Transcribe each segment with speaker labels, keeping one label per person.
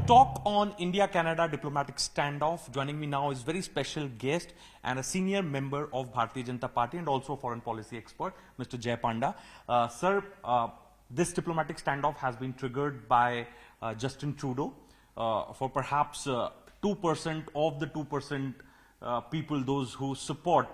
Speaker 1: talk on India-Canada diplomatic standoff, joining me now is very special guest and a senior member of Bharatiya Janata Party and also a foreign policy expert, Mr. Jay Panda. Sir, this diplomatic standoff has been triggered by Justin Trudeau for perhaps 2% of the 2% people, those who support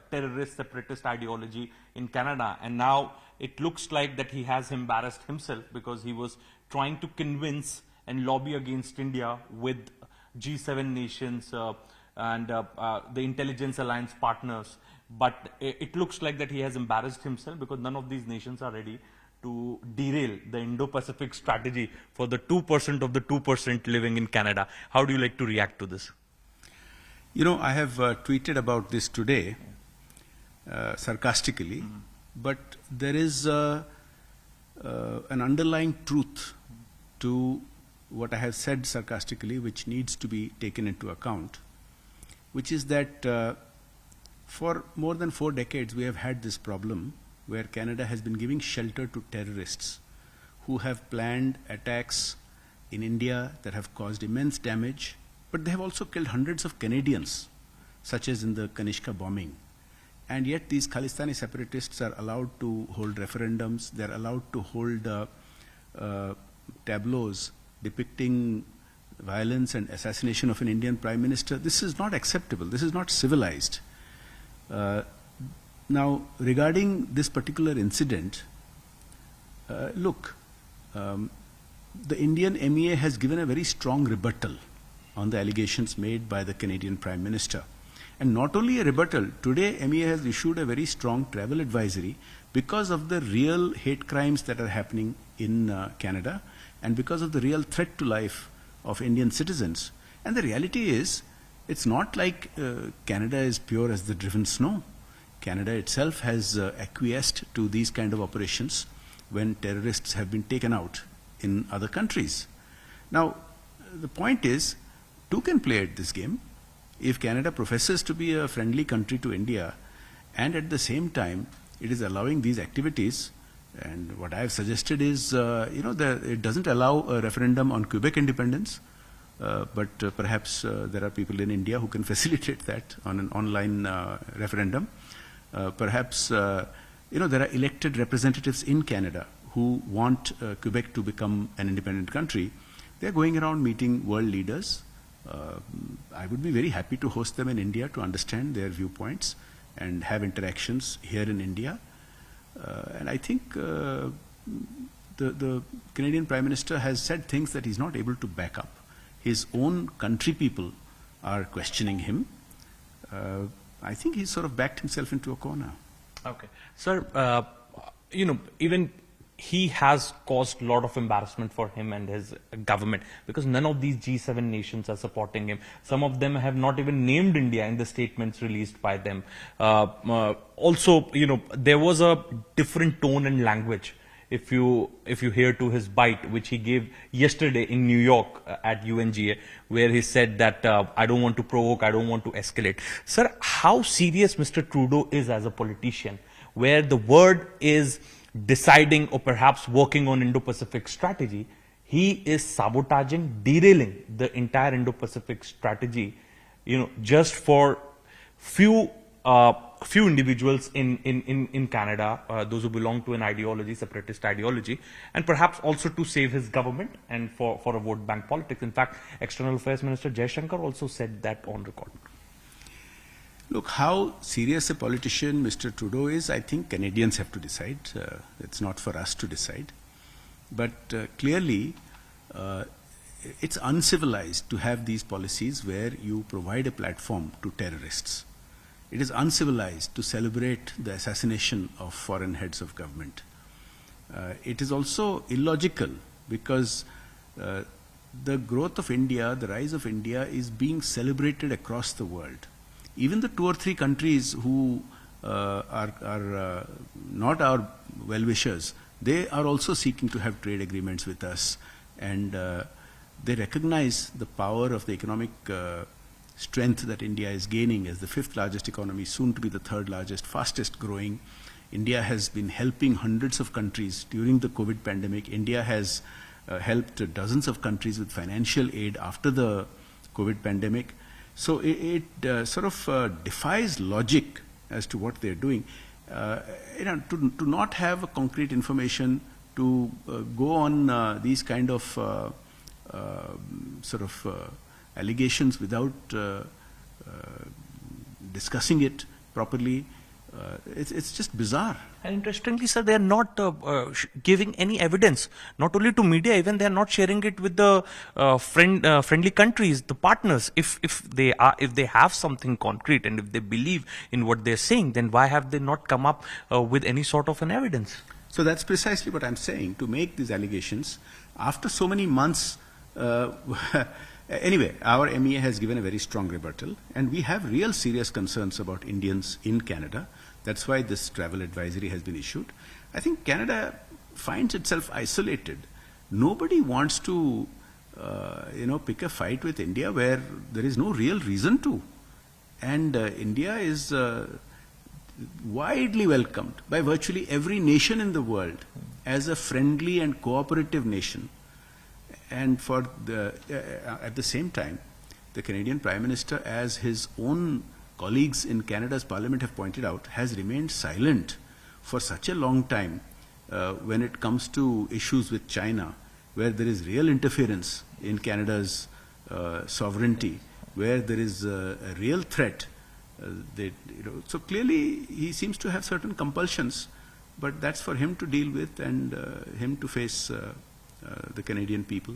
Speaker 1: terrorist, separatist ideology in Canada. And now it looks like that he has embarrassed himself because he was trying to convince and lobby against India with G7 nations and the intelligence alliance partners. But it looks like that he has embarrassed himself because none of these nations are ready to derail the Indo-Pacific strategy for the 2% of the 2% living in Canada. How do you like to react to this?
Speaker 2: You know, I have tweeted about this today, sarcastically, but there is an underlying truth to what I have said sarcastically, which needs to be taken into account, which is that for more than 4 decades we have had this problem where Canada has been giving shelter to terrorists who have planned attacks in India that have caused immense damage, but they have also killed hundreds of Canadians, such as in the Kanishka bombing. And yet these Khalistani separatists are allowed to hold referendums, they are allowed to hold tableaus depicting violence and assassination of an Indian Prime Minister. This is not acceptable, this is not civilized. Now, regarding this particular incident, look, the Indian MEA has given a very strong rebuttal on the allegations made by the Canadian Prime Minister. And not only a rebuttal, today MEA has issued a very strong travel advisory because of the real hate crimes that are happening in Canada and because of the real threat to life of Indian citizens. And the reality is, it's not like Canada is pure as the driven snow. Canada itself has acquiesced to these kind of operations when terrorists have been taken out in other countries. Now, the point is, two can play at this game. If Canada professes to be a friendly country to India and at the same time it is allowing these activities, and what I have suggested is, it doesn't allow a referendum on Quebec independence, but perhaps there are people in India who can facilitate that on an online referendum. Perhaps, there are elected representatives in Canada who want Quebec to become an independent country. They're going around meeting world leaders. I would be very happy to host them in India to understand their viewpoints and have interactions here in India. And I think the Canadian Prime Minister has said things that he's not able to back up. His own country people are questioning him. I think he's sort of backed himself into a corner.
Speaker 1: Okay. Sir, even he has caused a lot of embarrassment for him and his government because none of these G7 nations are supporting him. Some of them have not even named India in the statements released by them. Also, there was a different tone and language if you hear to his bite, which he gave yesterday in New York at UNGA, where he said that I don't want to provoke, I don't want to escalate. Sir, how serious Mr. Trudeau is as a politician, where the word is deciding or perhaps working on Indo-Pacific strategy, he is sabotaging, derailing the entire Indo-Pacific strategy, just for few individuals in Canada, those who belong to an ideology, separatist ideology, and perhaps also to save his government and for a vote bank politics. In fact, External Affairs Minister Jaishankar also said that on record.
Speaker 2: Look, how serious a politician Mr. Trudeau is, I think Canadians have to decide. It's not for us to decide. But clearly, it's uncivilized to have these policies where you provide a platform to terrorists. It is uncivilized to celebrate the assassination of foreign heads of government. It is also illogical because the growth of India, the rise of India is being celebrated across the world. Even the 2 or 3 countries who are not our well-wishers, they are also seeking to have trade agreements with us, and they recognize the power of the economic strength that India is gaining as the 5th largest economy, soon to be the 3rd largest, fastest growing. India has been helping hundreds of countries during the COVID pandemic. India has helped dozens of countries with financial aid after the COVID pandemic. So it sort of defies logic as to what they're doing. To not have a concrete information, to go on these kind of allegations without discussing it properly, it's just bizarre.
Speaker 1: And interestingly, sir, they are not giving any evidence, not only to media, even they are not sharing it with the friendly countries, the partners. If they have something concrete and if they believe in what they're saying, then why have they not come up with any sort of an evidence?
Speaker 2: So that's precisely what I'm saying, to make these allegations after so many months. Anyway, our MEA has given a very strong rebuttal, and we have real serious concerns about Indians in Canada. That's why this travel advisory has been issued. I think Canada finds itself isolated. Nobody wants to, pick a fight with India where there is no real reason to. And India is widely welcomed by virtually every nation in the world as a friendly and cooperative nation. And at the same time, the Canadian Prime Minister, as his own colleagues in Canada's Parliament have pointed out, has remained silent for such a long time when it comes to issues with China, where there is real interference in Canada's sovereignty, where there is a real threat. So clearly he seems to have certain compulsions, but that's for him to deal with and him to face the Canadian people.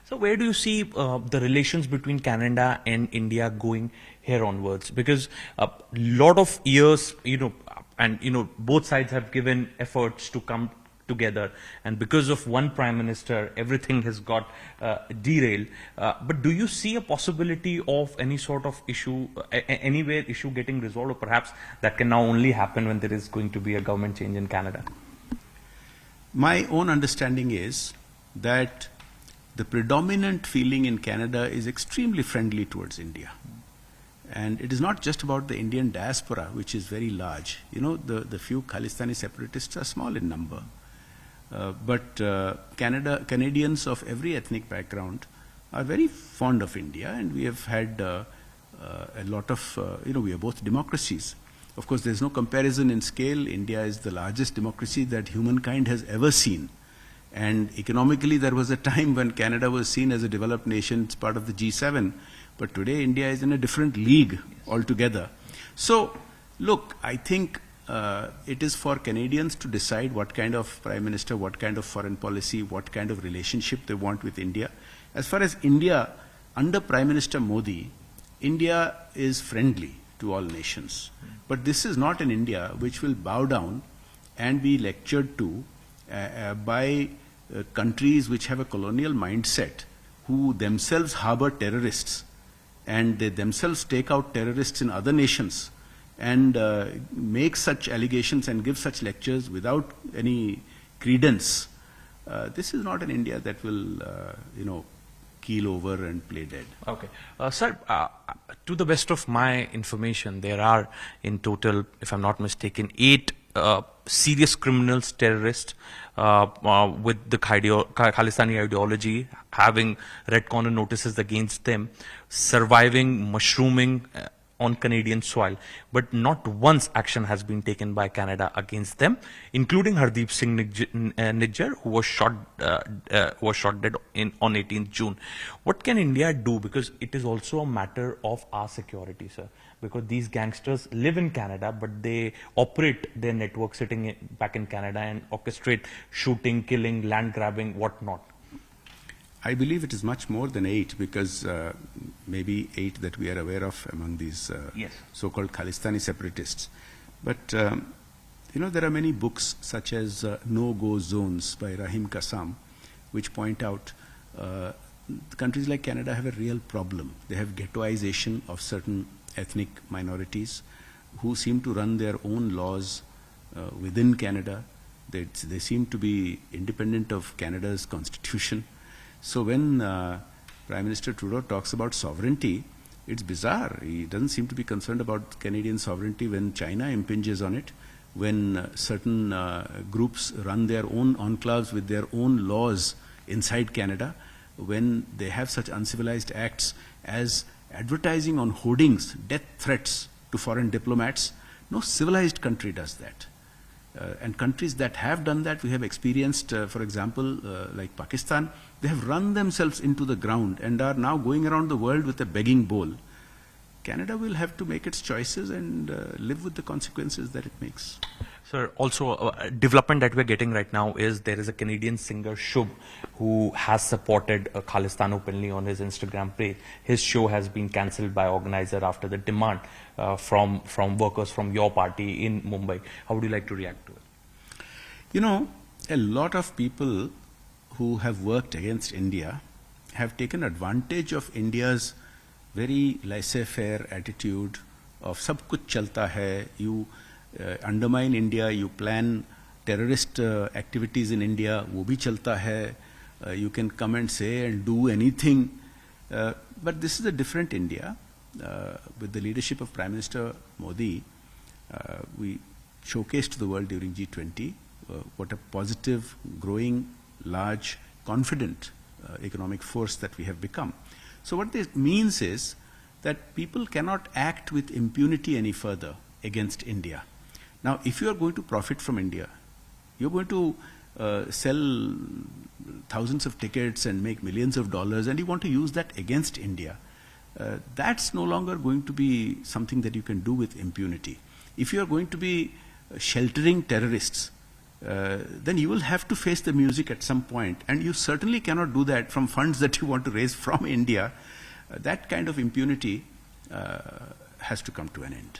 Speaker 1: So where do you see the relations between Canada and India going here onwards? Because a lot of years, both sides have given efforts to come together, and because of one prime minister, everything has got derailed. But do you see a possibility of any sort of issue, anywhere issue getting resolved, or perhaps that can now only happen when there is going to be a government change in Canada?
Speaker 2: My own understanding is that the predominant feeling in Canada is extremely friendly towards India. And it is not just about the Indian diaspora, which is very large. The few Khalistani separatists are small in number. But Canadians of every ethnic background are very fond of India, and we have had a lot of, we are both democracies. Of course, there's no comparison in scale. India is the largest democracy that humankind has ever seen. And economically, there was a time when Canada was seen as a developed nation, it's part of the G7. But today, India is in a different league altogether. So, look, I think it is for Canadians to decide what kind of prime minister, what kind of foreign policy, what kind of relationship they want with India. As far as India, under Prime Minister Modi, India is friendly to all nations. But this is not an India which will bow down and be lectured to by countries which have a colonial mindset, who themselves harbor terrorists, and they themselves take out terrorists in other nations and make such allegations and give such lectures without any credence. This is not an India that will, keel over and play dead.
Speaker 1: Okay. Sir, to the best of my information, there are in total, if I'm not mistaken, 8 serious criminals, terrorists with the Khalistani ideology, having red corner notices against them, surviving, mushrooming on Canadian soil. But not once action has been taken by Canada against them, including Hardeep Singh Nijjar, who was shot dead on 18th June. What can India do? Because it is also a matter of our security, sir. Because these gangsters live in Canada, but they operate their network sitting back in Canada and orchestrate shooting, killing, land grabbing, whatnot.
Speaker 2: I believe it is much more than 8, because maybe 8 that we are aware of among these
Speaker 1: Yes.
Speaker 2: so-called Khalistani separatists. But, there are many books such as No-Go Zones by Rahim Kassam, which point out countries like Canada have a real problem. They have ghettoization of certain ethnic minorities who seem to run their own laws within Canada. They seem to be independent of Canada's constitution. So when Prime Minister Trudeau talks about sovereignty, it's bizarre. He doesn't seem to be concerned about Canadian sovereignty when China impinges on it, when certain groups run their own enclaves with their own laws inside Canada when they have such uncivilized acts as advertising on hoardings, death threats to foreign diplomats. No civilized country does that. And countries that have done that, we have experienced, for example, like Pakistan, they have run themselves into the ground and are now going around the world with a begging bowl. Canada will have to make its choices and live with the consequences that it makes.
Speaker 1: Sir, also a development that we're getting right now is there is a Canadian singer Shubh who has supported Khalistan openly on his Instagram page. His show has been cancelled by organizer after the demand from workers from your party in Mumbai. How would you like to react to it?
Speaker 2: You know, a lot of people who have worked against India have taken advantage of India's very laissez-faire attitude of sab kuch chalta hai, you undermine India, you plan terrorist activities in India, wo bhi chalta hai, you can come and say and do anything. But this is a different India. With the leadership of Prime Minister Modi, we showcased to the world during G20 what a positive, growing, large, confident economic force that we have become. So what this means is that people cannot act with impunity any further against India. Now, if you are going to profit from India, you're going to sell thousands of tickets and make millions of dollars, and you want to use that against India, that's no longer going to be something that you can do with impunity. If you are going to be sheltering terrorists, then you will have to face the music at some point, and you certainly cannot do that from funds that you want to raise from India. That kind of impunity has to come to an end.